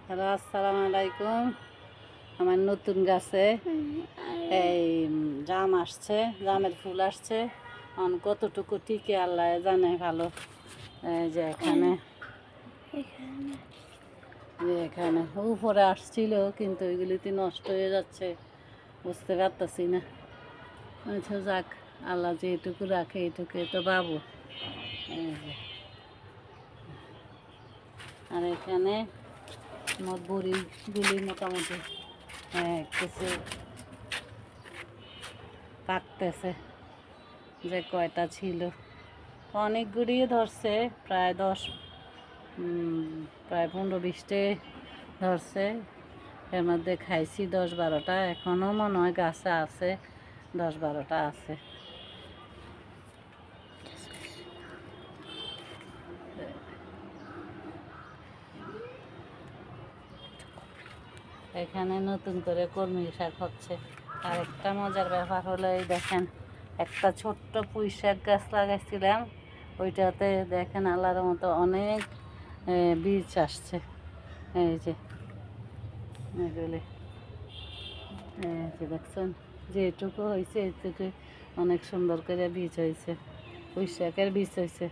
Hello, আসসালামু আলাইকুম। আমার নতুন গাছে এই জাম আসছে, জামের ফুল আসছে। কতটুকু টিকে আল্লাহ জানে ভালো। এই যে এখানে উপরে আসছিল, কিন্তু ওইগুলিতে নষ্ট হয়ে যাচ্ছে, বুঝতে পারতেছি না। আচ্ছা যাক, আল্লাহ যেটুকু রাখে এইটুকু তো পাবো। আর এখানে আমার বড়িগুলি মোটামুটি কিছু পাকতেছে, যে কয়টা ছিল অনেকগুলি ধরছে, প্রায় 15-20টে ধরছে। এর মধ্যে খাইছি 10-12টা, এখনও মনে হয় গাছে আছে 10-12টা আছে। এখানে নতুন করে কলমি শাক হচ্ছে। আর একটা মজার ব্যাপার হলো, এই দেখেন একটা ছোট্ট পুঁই শাক গাছ লাগাইছিলাম, ওইটাতে দেখেন আল্লাহর মতো অনেক বীজ আসছে। এই যে এগুলি দেখছেন, যেটুকু হয়েছে এইটুকু অনেক সুন্দর করে বীজ হয়েছে, পুঁই শাকের বীজ হয়েছে।